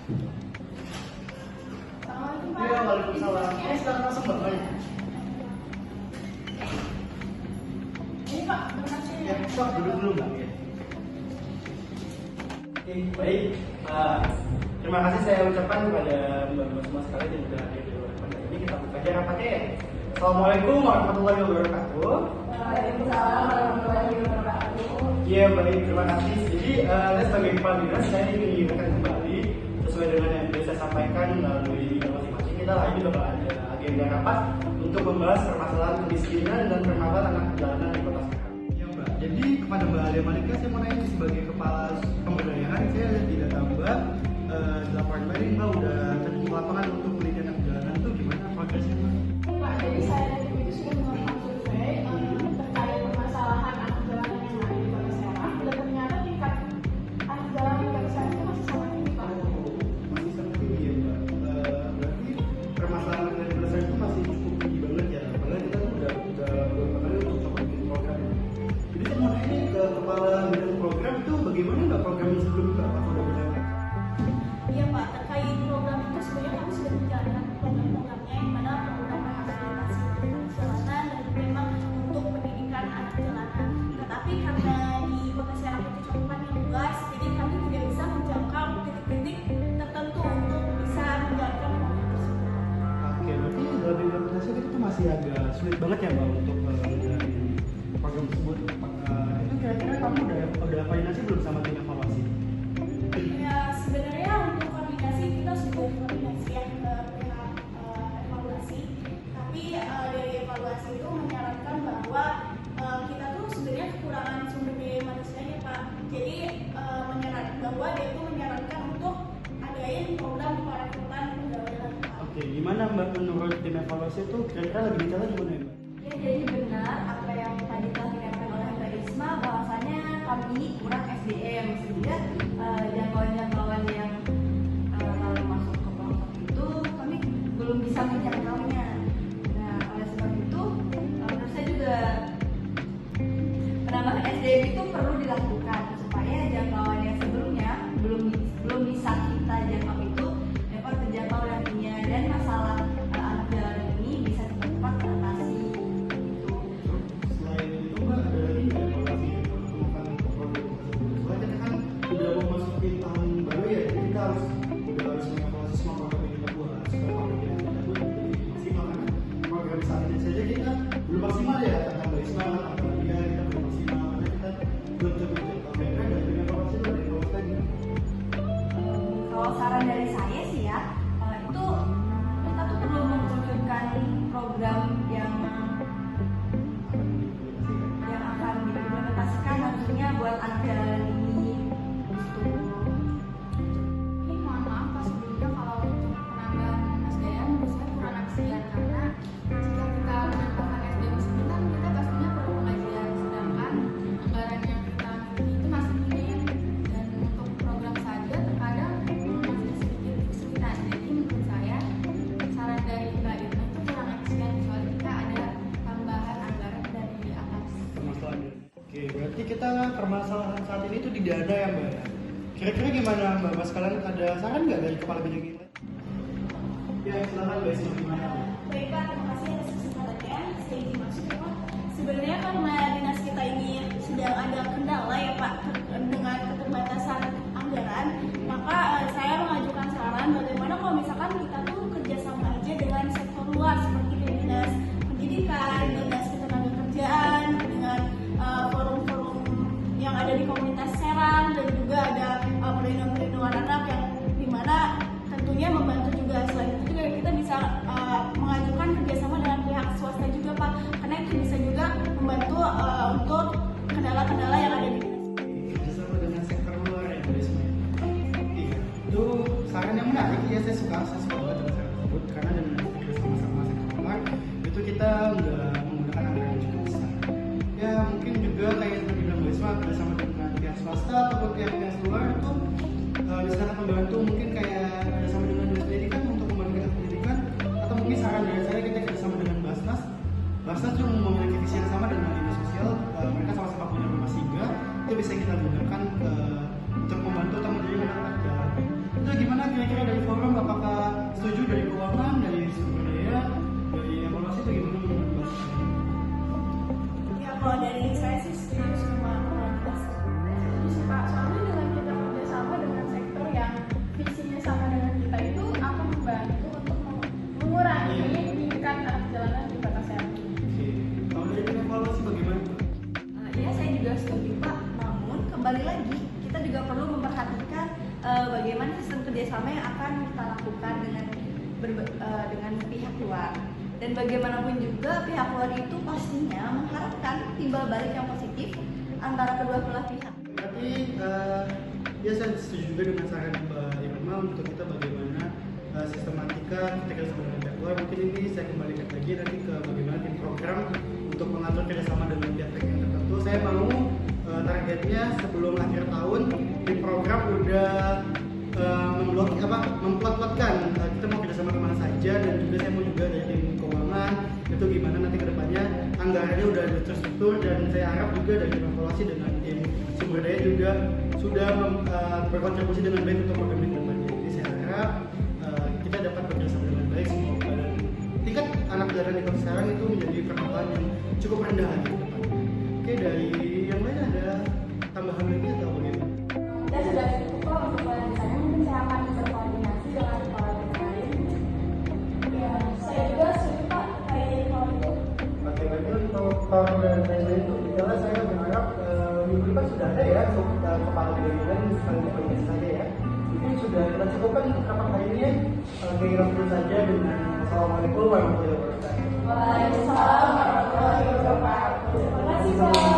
Iya, waalaikumsalam. Sekarang langsung bermain. Ini Pak, berkasnya. Ya, stop dulu Mbak. Ya. Oke, baik. Terima kasih saya ucapkan kepada Mbak semua sekalian yang sudah hadir di ruangan pada ini. Kita buka aja rapatnya ya. Assalamualaikum warahmatullahi wabarakatuh. Waalaikumsalam warahmatullahi wabarakatuh. Iya, baik. Terima kasih. Jadi, saya sebagai kepala dinas, saya ingin mengingatkan kembali sesuai dengan yang sudah saya sampaikan melalui masing-masing. Kita hari ini bakal ada agenda rapat untuk membahas permasalahan kemiskinan dan permasalahan anak jalanan di Kota Serang. Iya Mbak, jadi kepada Mbak Alia Malika saya mau nanya sebagai kepala pemberdayaan, saya tidak tahu Mbak di laporan tadi Mbak udah terjun ke lapangan untuk penelitian anak jalanan itu gimana progresnya Mbak? Pak, jadi saya dari itu sudah melakukan survei terkait permasalahan anak jalanan yang ada di Kota Serang, dan ternyata tingkat anak jalanan di Kota Serang itu masih sangat tinggi Pak. Masih sangat tinggi ya Mbak. Berarti permasalahan dari Kota Serang itu masih cukup tinggi banget ya. Padahal kita tuh udah beberapa kali untuk coba bikin program. Jadi saya mau nanya ke kepala bidang program itu bagaimana Mbak program yang sebelumnya Mbak? Apa udah berjalan? Iya Pak, terkait program itu sebenarnya kami sudah menjalankan program-programnya yang mana program rehabilitasi jalanan dan memang untuk pendidikan anak jalanan. Tetapi karena di Kota Serang itu cakupannya luas, jadi kami tidak bisa menjangkau titik-titik tertentu untuk bisa menjalankan program tersebut. Oke, berarti dalam implementasi itu masih agak sulit banget ya Mbak untuk menjalani program tersebut. Itu kira-kira kamu udah koordinasi belum sama tim evaluasi? Ya sebenarnya untuk koordinasi kita sudah koordinasi ya ke pihak evaluasi, tapi dari evaluasi itu menyarankan bahwa kita tuh sebenarnya kekurangan sumber daya manusianya Pak. Jadi menyarankan bahwa dia itu menyarankan untuk adain program perekrutan pegawai Pak. Oke, gimana Mbak menurut tim evaluasi itu kira-kira lebih detailnya gimana ya Mbak? Ya, jadi benar apa yang tadi telah dikatakan oleh Mbak Isma, bahwasanya kami ini kurang SDM sehingga jangkauan-jangkauan yang kalau masuk ke kelompok itu kami belum bisa menjangkaunya. Nah, oleh sebab itu menurut saya juga penambahan SDM itu perlu dilakukan supaya jangkauan yang sebelumnya belum bisa kita jangkau itu dapat terjangkau nantinya, dan masalah anak jalanan ini bisa cepat-cepat teratasi. Selain itu Mbak, ada lagi nggak evaluasi pertemuan program tersebut? Soalnya kita kan udah mau masukin tahun baru ya, jadi kita harus mengevaluasi semua program yang kita buat supaya program yang kita buat menjadi maksimal. Karena program saat ini saja kita belum maksimal ya, kata Mbak Isma, kata dia kita belum maksimal karena kita belum terbentuk. Oke, kan dari tim evaluasi itu ada evaluasi lagi. Kalau saran dari saya sih ya, itu kita tuh perlu menunjukkan program yang akan diimplementasikan tentunya buat anak jalanan ini. Ini mohon maaf Pak, sebelumnya kalau untuk penambahan SDM menurut saya kurang aksian, karena jika kita menambahkan SDM sebentar kita pastinya perlu pengajian, sedangkan anggaran yang kita miliki itu masih minim, dan untuk program saja terkadang masih sedikit kesulitan. Jadi menurut saya saran dari Mbak Irma itu kurang aksian, kecuali kita ada tambahan anggaran dari atas. Permasalahannya. Oke, berarti kita permasalahan saat ini itu di dana ya Mbak ya. Kira-kira gimana Mbak? Mas kalian ada saran nggak dari kepala bidang ini? Ya, silakan Mbak Isma, gimana? Baik Pak, terima kasih atas kesempatannya. Saya izin masuk ya Pak. Sebenarnya karena dinas kita ini sedang ada kendala ya Pak dengan keterbatasan anggaran, maka saya mengajukan saran bagaimana kalau misalkan kita tuh kerjasama aja dengan sektor luar seperti dinas pendidikan, dinas ketenagakerjaan, dengan forum-forum yang ada di komunitas Serang, dan juga ada perlindungan anak yang dimana tentunya membantu juga. Selain itu juga kita bisa mengajukan kerjasama dengan pihak swasta juga Pak, karena itu bisa juga membantu untuk kendala-kendala yang ada di dinas. Kerjasama dengan sektor luar ya Mbak Isma. Iya, itu saran yang menarik ya, saya suka banget dengan saran tersebut karena dengan kerjasama sama sektor luar itu kita nggak menggunakan anggaran yang cukup besar. Ya mungkin juga kayak seperti bilang Mbak Isma, kerjasama dengan pihak swasta atau pihak luar itu bisa sangat membantu. Mungkin kayak kerjasama dengan dinas pendidikan untuk membantu pendidikan, atau mungkin saran dari saya kita kerjasama dengan Basnas. Basnas juga memiliki visi yang sama dengan dinas sosial, mereka sama-sama punya rumah singgah, itu bisa kita gunakan untuk membantu atau menjadi anak jalan. Itu gimana kira-kira dari forum apakah setuju dari keuangan, dari sumber daya, dari evaluasi bagaimana menurut Mbak? Ya kalau dari saya sih setuju sama Mas. Setuju sih Pak, soalnya dengan kita kerjasama dengan sektor yang visinya sama dengan kita itu akan membantu untuk mengurangi tingkat anak jalanan di kota Serang. Oke, kalau dari tim evaluasi bagaimana? Ya saya juga setuju Pak, namun kembali lagi kita juga perlu memperhatikan bagaimana sistem kerjasama yang akan kita lakukan dengan pihak luar. Dan bagaimanapun juga pihak luar itu pastinya mengharapkan timbal balik yang positif antara kedua belah pihak. Berarti ya saya setuju juga dengan saran Mbak Irma untuk kita bagaimana sistematika ketika sama dengan pihak luar. Mungkin ini saya kembalikan lagi nanti ke bagaimana tim program untuk mengatur kerjasama dengan pihak yang tertentu. Saya mau targetnya sebelum akhir tahun tim program udah memplot-plotkan kita mau kerjasama kemana saja, dan juga saya mau juga dari tim keuangan itu gimana nanti kedepannya anggarannya udah ada terstruktur, dan saya harap juga dari tim evaluasi dengan tim sumber daya juga sudah berkontribusi dengan baik untuk program ini kedepannya. Jadi saya harap kita dapat bekerjasama dengan baik semoga, dan tingkat anak jalanan di kota sekarang itu menjadi permasalahan yang cukup rendah lagi ke depan. Oke, dari yang lain ada tambahan lagi atau bagaimana? Dan sudah cukup kok untuk pelajarannya, mungkin saya akan berkoordinasi dengan kepala daerah lain. Ya, saya juga setuju Pak kayak hal itu. Oke, berarti untuk forum dan lain-lain itu jelas saya berharap minggu depan sudah ada ya untuk kepala daerah sekaligus koordinasi saja ya. Mungkin sudah kita cukupkan untuk rapat hari ini. Kira-kira itu saja dengan Assalamualaikum warahmatullahi wabarakatuh. Waalaikumsalam warahmatullahi wabarakatuh. Terima kasih Pak.